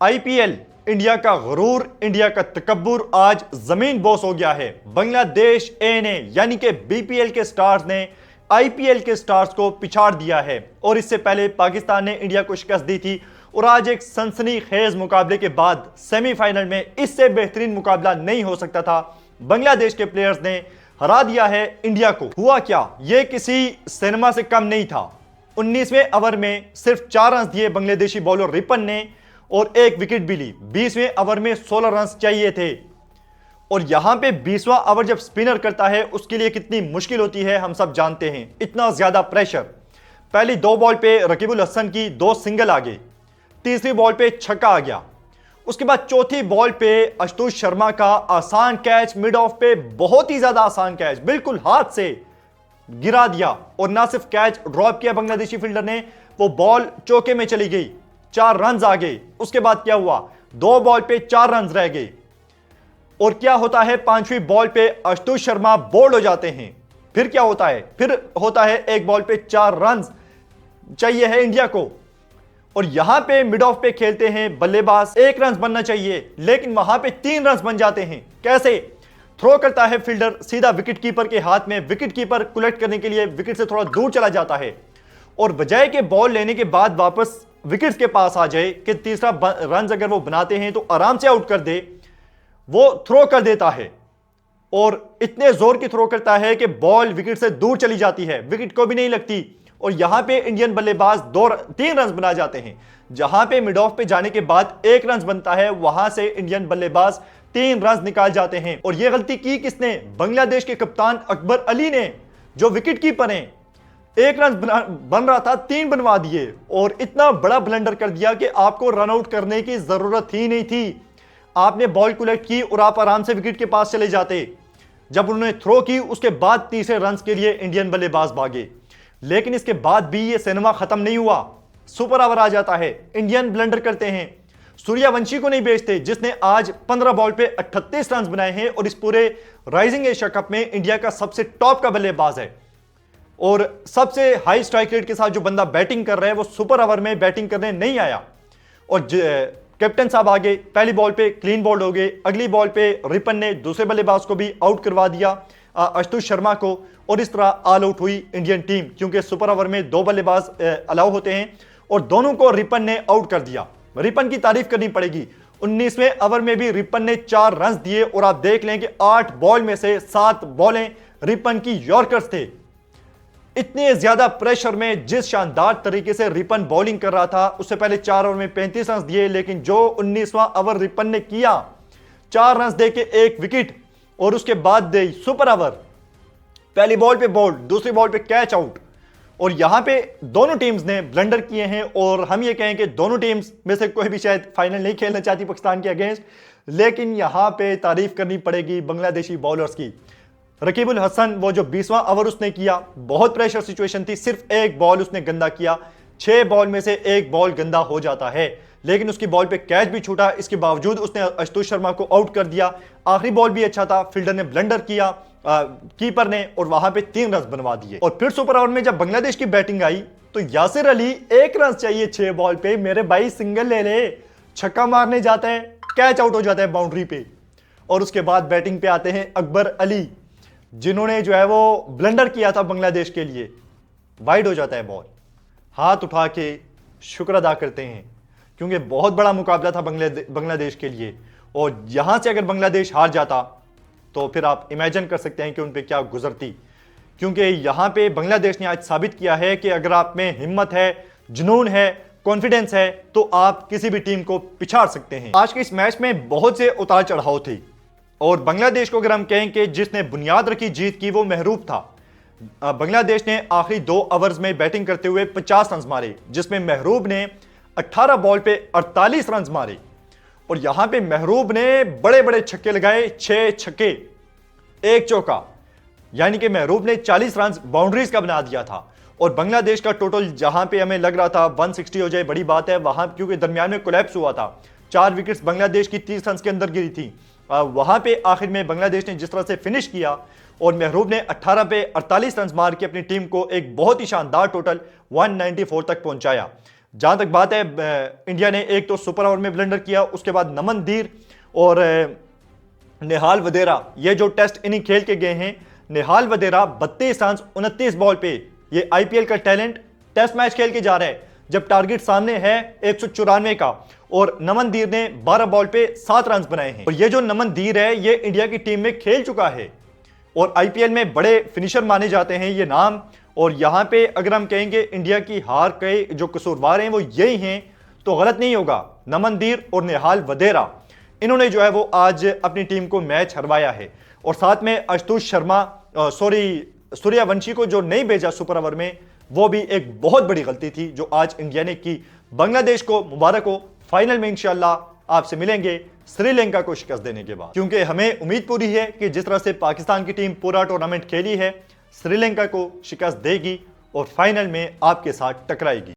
IPL India का गुरूर, India का तकब्बुर आज जमीन बोस हो गया है। बांग्लादेश ए ने यानी कि बीपीएल के स्टार्स ने आईपीएल के स्टार्स को पिछाड़ दिया है और इससे पहले पाकिस्तान ने इंडिया को शिकस्त दी थी और आज एक सनसनीखेज मुकाबले के बाद सेमीफाइनल में इससे बेहतरीन मुकाबला नहीं हो सकता था। बांग्लादेश के प्लेयर्स ने हरा दिया है इंडिया को। हुआ क्या, यह किसी सिनेमा से कम नहीं था। 19वें ओवर में सिर्फ 4 रन दिए बांग्लादेशी बॉलर रिपन ने और 1 विकेट भी ली। 20वें ओवर में 16 रन चाहिए थे और यहां पे 20वां ओवर जब स्पिनर करता है उसके लिए कितनी मुश्किल होती है हम सब जानते हैं। इतना ज्यादा प्रेशर। पहली 2 बॉल पे रकीबुल हसन की 2 सिंगल आ गए, तीसरी बॉल पे छक्का आ गया, उसके बाद चौथी बॉल पे आशुतोष शर्मा का आसान कैच मिड ऑफ पे, बहुत ही ज्यादा आसान कैच, बिल्कुल हाथ से गिरा दिया और ना सिर्फ कैच ड्रॉप किया बांग्लादेशी फील्डर ने, वो बॉल चौके में चली गई, 4 रन आ गए। उसके बाद क्या हुआ, 2 बॉल पे 4 रन रह गए और क्या होता है, 5वीं बॉल पे आशुतोष शर्मा बोल्ड हो जाते हैं। फिर क्या होता है, फिर होता है 1 बॉल पे 4 रन चाहिए है इंडिया को और यहां पे मिड ऑफ पे खेलते हैं बल्लेबाज, 1 रन बनना चाहिए लेकिन वहां पे 3 रन बन जाते हैं। कैसे? थ्रो करता है फील्डर सीधा विकेट कीपर के हाथ में, विकेट कीपर कलेक्ट करने के लिए विकेट से थोड़ा दूर चला जाता है और बजाय के बॉल लेने के बाद वापस विकेट्स के पास आ जाए कि तीसरा रन अगर वो बनाते हैं तो आराम से आउट कर दे, वो थ्रो कर देता है और इतने जोर की थ्रो करता है कि बॉल विकेट से दूर चली जाती है, विकेट को भी नहीं लगती और यहां पे इंडियन बल्लेबाज 3 रन बना जाते हैं। जहां पे मिड ऑफ पे जाने के बाद 1 रन बनता है, वहां से इंडियन बल्लेबाज 3 रन निकाल जाते हैं। और यह गलती की किसने? बांग्लादेश के कप्तान अकबर अली ने, जो विकेट कीपर हैं। 1 रन बन रहा था, 3 बनवा दिए और इतना बड़ा ब्लंडर कर दिया कि आपको रन आउट करने की जरूरत ही नहीं थी। आपने बॉल कलेक्ट की और आप आराम से विकेट के पास चले जाते। जब उन्होंने थ्रो की उसके बाद तीसरे रन के लिए इंडियन बल्लेबाज भागे, लेकिन इसके बाद भी यह सिनेमा खत्म नहीं हुआ। सुपर ओवर आ जाता है, इंडियन ब्लंडर करते हैं, सूर्यवंशी को नहीं बेचते जिसने आज 15 बॉल पे 38 रन बनाए हैं और इस पूरे राइजिंग एशिया कप में इंडिया का सबसे टॉप का बल्लेबाज है और सबसे हाई स्ट्राइक रेट के साथ जो बंदा बैटिंग कर रहा है वो सुपर ओवर में बैटिंग करने नहीं आया और कैप्टन साहब आगे पहली बॉल पे क्लीन बॉल्ड हो गए। अगली बॉल पे रिपन ने दूसरे बल्लेबाज को भी आउट करवा दिया, आशुतोष शर्मा को, और इस तरह ऑल आउट हुई इंडियन टीम क्योंकि सुपर ओवर में 2 बल्लेबाज अलाउ होते हैं और दोनों को रिपन ने आउट कर दिया। रिपन की तारीफ करनी पड़ेगी। 19वें ओवर में भी रिपन ने 4 रन दिए और आप देख लें कि 8 बॉल में से 7 बॉलें रिपन की यॉर्कर्स थे। इतने ज्यादा प्रेशर में जिस शानदार तरीके से रिपन बॉलिंग कर रहा था, उससे पहले 4 ओवर में 35 रन दिए, लेकिन जो 19वां ओवर रिपन ने किया, 4 रन देके 1 विकेट और उसके बाद दे सुपर ओवर, पहली बॉल पे बोल्ड, दूसरी बॉल पे कैच आउट। और यहां पे दोनों टीम्स ने ब्लंडर किए हैं और हम ये कहें कि दोनों टीम्स में से कोई भी शायद फाइनल नहीं खेलना चाहती पाकिस्तान के अगेंस्ट, लेकिन यहां पे तारीफ करनी पड़ेगी बांग्लादेशी बॉलर्स की। रकीबुल हसन, वो जो 20वां ओवर उसने किया, बहुत प्रेशर सिचुएशन थी, सिर्फ 1 बॉल उसने गंदा किया, 6 बॉल में से 1 बॉल गंदा हो जाता है, लेकिन उसकी बॉल पे कैच भी छूटा, इसके बावजूद उसने आशुतोष शर्मा को आउट कर दिया। आखिरी बॉल भी अच्छा था, फील्डर ने ब्लंडर किया कीपर ने और वहां पे 3 रन बनवा दिए। और फिर सुपर ओवर में जब बांग्लादेश की बैटिंग आई तो यासिर अली 1 रन चाहिए 6 बॉल पे, मेरे भाई सिंगल ले ले, छक्का मारने जाता है, कैच आउट हो जाता है बाउंड्री पे। और उसके बाद बैटिंग पे आते हैं अकबर अली, जिन्होंने जो है वो ब्लंडर किया था बांग्लादेश के लिए, वाइड हो जाता है बॉल, हाथ उठा के शुक्र अदा करते हैं क्योंकि बहुत बड़ा मुकाबला था बांग्लादेश के लिए और यहां से अगर बांग्लादेश हार जाता तो फिर आप इमेजिन कर सकते हैं कि उन पे क्या गुजरती। क्योंकि यहां पे बांग्लादेश ने आज साबित किया है कि अगर आप में हिम्मत है, जुनून है, कॉन्फिडेंस है तो आप किसी भी टीम को पिछाड़ सकते हैं। आज के इस मैच में बहुत से उतार चढ़ाव थे और बांग्लादेश को अगर हम कहें कि जिसने बुनियाद रखी जीत की वो महरूब था। बांग्लादेश ने आखिरी 2 ओवर्स में बैटिंग करते हुए 50 रन मारे, जिसमें महरूब ने 18 बॉल पे 48 रन मारे और यहां पे महरूब ने बड़े बड़े छक्के लगाए, 6 छक्के 1 चौका, यानी कि महरूब ने 40 रन बाउंड्रीज का बना दिया था। और बांग्लादेश का टोटल जहां पे हमें लग रहा था 160 हो जाए बड़ी बात है, वहां क्योंकि दरमियान में कोलैप्स हुआ था, 4 विकेट्स बांग्लादेश की 30 रन के अंदर गिरी थी, वहां पे आखिर में बांग्लादेश ने जिस तरह से फिनिश किया और महरूब ने 18 पे 48 रन मार के अपनी टीम को एक बहुत ही शानदार टोटल 194 तक पहुंचाया। जहां तक बात है इंडिया ने एक तो सुपर ओवर में ब्लंडर किया, उसके बाद नमन धीर और नेहाल वधेरा ये जो टेस्ट इनिंग खेल के गए हैं, नेहाल वधेरा 32 रन 29 बॉल पे, ये आईपीएल का टैलेंट टेस्ट मैच खेल के जा रहा है जब टारगेट सामने है 194 का, और नमन धीर ने 12 बॉल पे 7 रन बनाए हैं। और ये जो नमन धीर है ये इंडिया की टीम में खेल चुका है और आईपीएल में बड़े फिनिशर माने जाते हैं ये नाम। और यहां पे अगर हम कहेंगे इंडिया की हार के जो कसूरवार हैं वो यही हैं तो गलत नहीं होगा। नमन धीर और नेहाल वधेरा इन्होंने जो है वो आज अपनी टीम को मैच हरवाया है। और साथ में आशुतोष शर्मा सूर्यवंशी को जो नहीं भेजा सुपर ओवर में, वो भी एक बहुत बड़ी गलती थी जो आज इंडिया ने की। बांग्लादेश को मुबारक हो, फाइनल में इंशाल्लाह आपसे मिलेंगे श्रीलंका को शिकस्त देने के बाद, क्योंकि हमें उम्मीद पूरी है कि जिस तरह से पाकिस्तान की टीम पूरा टूर्नामेंट खेली है, श्रीलंका को शिकस्त देगी और फाइनल में आपके साथ टकराएगी।